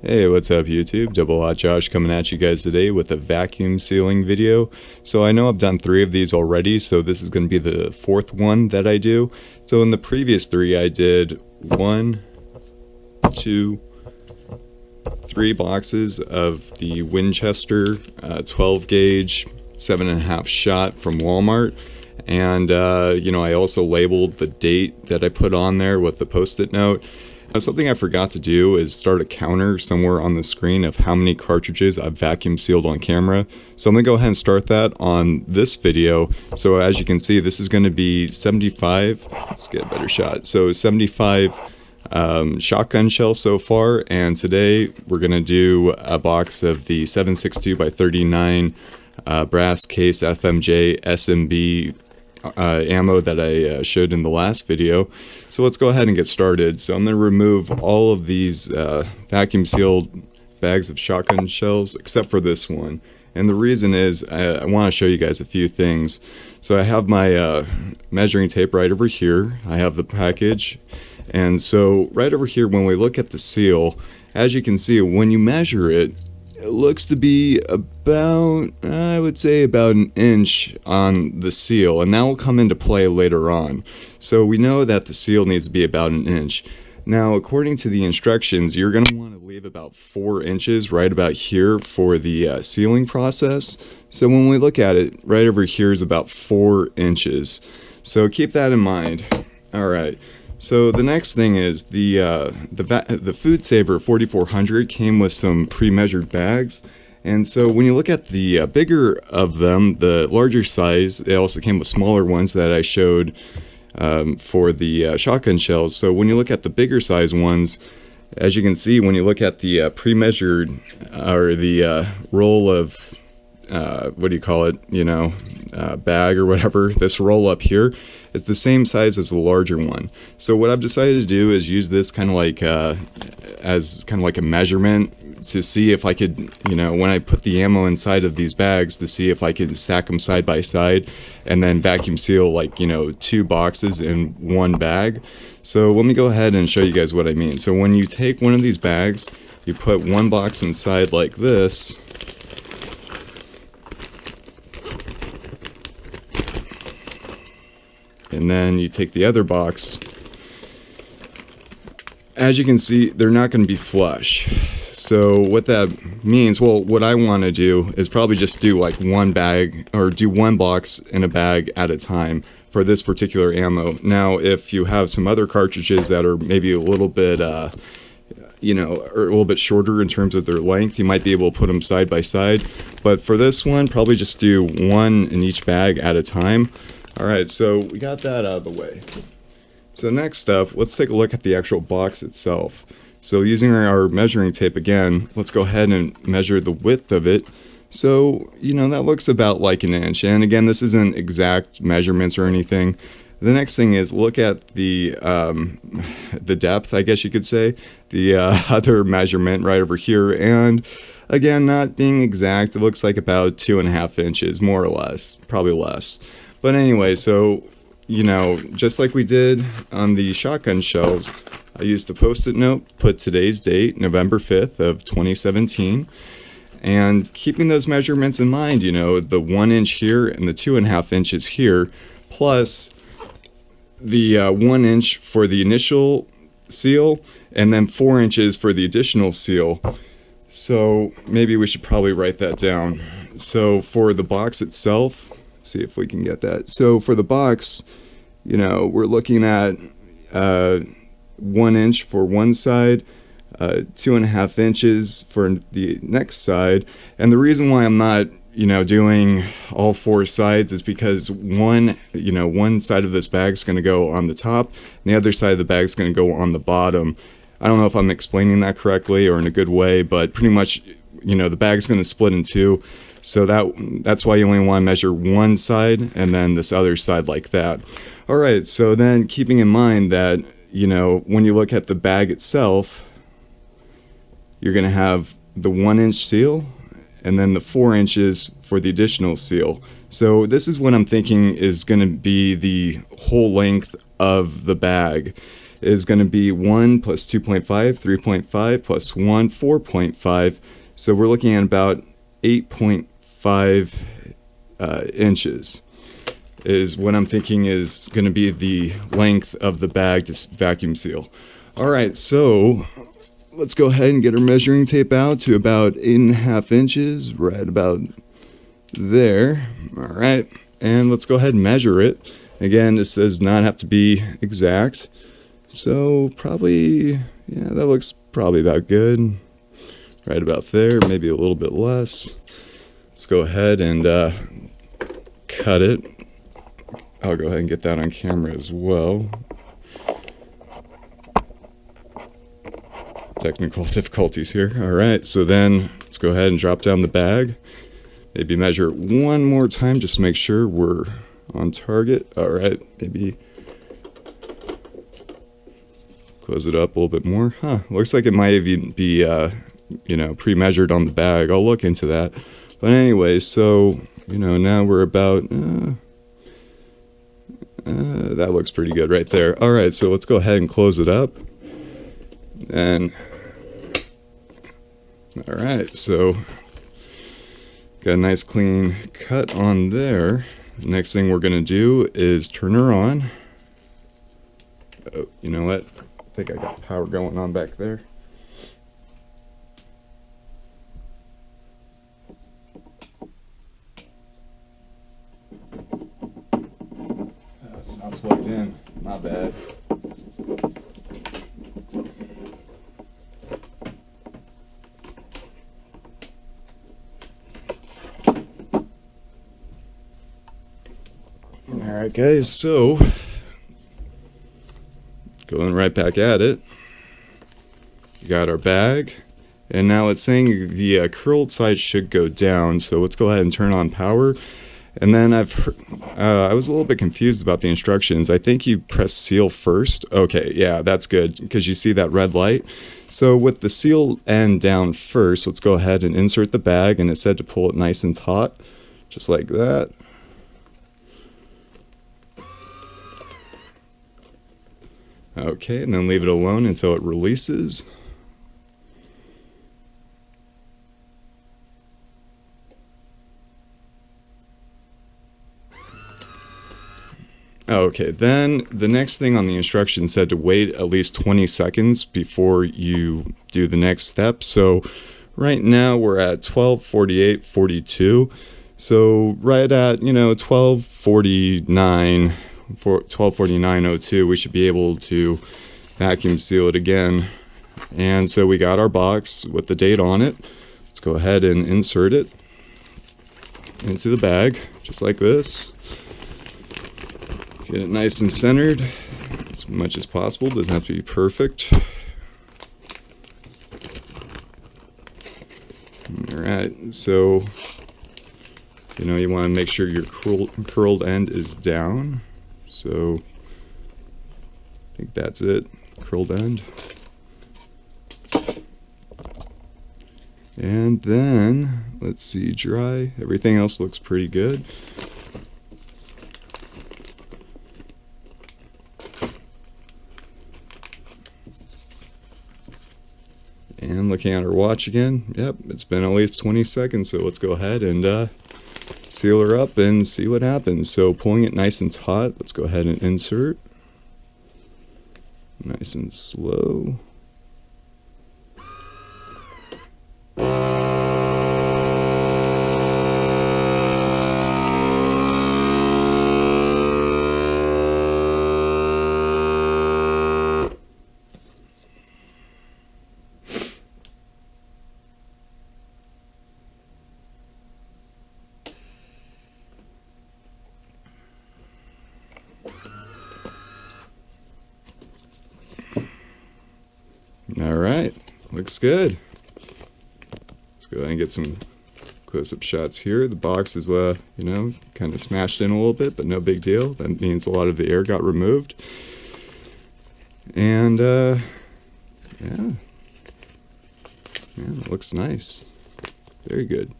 Hey, what's up YouTube? Double Hot Josh coming at you guys today with a vacuum sealing video. So I know I've done 3 of these already, so this is going to be the 4th one that I do. So in the previous 3 I did 1, 2, 3 boxes of the Winchester 12 gauge 7.5 shot from Walmart. And I also labeled the date that I put on there with the post-it note. Something I forgot to do is start a counter somewhere on the screen of how many cartridges I've vacuum sealed on camera. So I'm going to go ahead and start that on this video. So as you can see, this is going to be 75. Let's get a better shot. So 75 shotgun shells so far. And today we're going to do a box of the 7.62 by 39 brass case FMJ SMB ammo that I showed in the last video. So let's go ahead and get started. So I'm going to remove all of these vacuum sealed bags of shotgun shells except for this one, and the reason is I want to show you guys a few things. So I have my measuring tape right over here. I have the package, and so right over here when we look at the seal, as you can see, when you measure it, it looks to be about, I would say about an inch on the seal, and that will come into play later on. So we know that the seal needs to be about an inch. Now, according to the instructions, you're going to want to leave about 4 inches right about here for the sealing process. So when we look at it, right over here is about 4 inches. So keep that in mind. All right. So the next thing is the FoodSaver 4400 came with some pre-measured bags, and so when you look at the bigger of them, the larger size, they also came with smaller ones that I showed for the shotgun shells. So when you look at the bigger size ones, as you can see, when you look at the pre-measured or the roll of what do you call it, bag or whatever, this roll up here is the same size as the larger one. So what I've decided to do is use this kind of like as kind of like a measurement to see if I could, when I put the ammo inside of these bags, to see if I can stack them side by side and then vacuum seal like 2 boxes in one bag. So let me go ahead and show you guys what I mean. So when you take one of these bags, you put one box inside like this, and then you take the other box. As you can see, they're not going to be flush. So what that means, well, what I want to do is probably just do like one bag, or do one box in a bag at a time for this particular ammo. Now, if you have some other cartridges that are maybe a little bit or a little bit shorter in terms of their length, you might be able to put them side by side. But for this one, probably just do one in each bag at a time. Alright, so we got that out of the way. So next up, let's take a look at the actual box itself. So using our measuring tape again, let's go ahead and measure the width of it. So, that looks about like an inch. And again, this isn't exact measurements or anything. The next thing is look at the depth, I guess you could say, the other measurement right over here. And again, not being exact, it looks like about 2.5 inches, more or less, probably less. But anyway, so, just like we did on the shotgun shells, I used the post-it note, put today's date, November 5th of 2017, and keeping those measurements in mind, the 1 inch here and the 2.5 inches here, plus the 1 inch for the initial seal, and then 4 inches for the additional seal. So maybe we should probably write that down. So for the box itself, see if we can get that. So for the box, we're looking at 1 inch for one side, 2.5 inches for the next side. And the reason why I'm not, doing all 4 sides is because one side of this bag is going to go on the top, and the other side of the bag is going to go on the bottom. I don't know if I'm explaining that correctly or in a good way, but pretty much, the bag's going to split in 2. So that's why you only want to measure one side and then this other side like that. All right, so then keeping in mind that, when you look at the bag itself, you're going to have the 1 inch seal and then the 4 inches for the additional seal. So this is what I'm thinking is going to be the whole length of the bag. is going to be 1 plus 2.5, 3.5 plus 1, 4.5. So we're looking at about 8.5 inches is what I'm thinking is going to be the length of the bag to vacuum seal. All right, so let's go ahead and get our measuring tape out to about 8.5 inches, right about there. All right, and let's go ahead and measure it. Again, this does not have to be exact, so probably, yeah, that looks probably about good. Right about there, maybe a little bit less. Let's go ahead and cut it. I'll go ahead and get that on camera as well. Technical difficulties here. All right, so then let's go ahead and drop down the bag. Maybe measure it one more time just to make sure we're on target. All right, maybe close it up a little bit more. Looks like it might even be pre-measured on the bag. I'll look into that. But anyway, so now we're about that looks pretty good right there. All right, so let's go ahead and close it up. And all right, so got a nice clean cut on there. Next thing we're gonna do is turn her on. Oh, you know what? I think I got power going on back there. It's not plugged in. Not bad. Alright guys, so going right back at it. We got our bag, and now it's saying the curled side should go down, so let's go ahead and turn on power. And then I was a little bit confused about the instructions. I think you press seal first. Okay, yeah, that's good, because you see that red light. So with the seal end down first, let's go ahead and insert the bag, and it said to pull it nice and taut, just like that. Okay, and then leave it alone until it releases. Okay, then the next thing on the instructions said to wait at least 20 seconds before you do the next step. So right now we're at 12:48:42. So right at 12:49. For 12:49:02, we should be able to vacuum seal it again. And so we got our box with the date on it. Let's go ahead and insert it into the bag, just like this. Get it nice and centered as much as possible. Doesn't have to be perfect. All right, so you want to make sure your curled end is down. So I think that's it, curled end. And then let's see, dry. Everything else looks pretty good. And looking at our watch again, yep, it's been at least 20 seconds, so let's go ahead and seal her up and see what happens. So pulling it nice and taut, let's go ahead and insert. Nice and slow. All right, looks good. Let's go ahead and get some close-up shots here. The box is, kind of smashed in a little bit, but no big deal. That means a lot of the air got removed. And, yeah, it looks nice. Very good.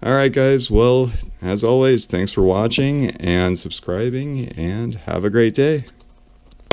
All right, guys. Well, as always, thanks for watching and subscribing, and have a great day.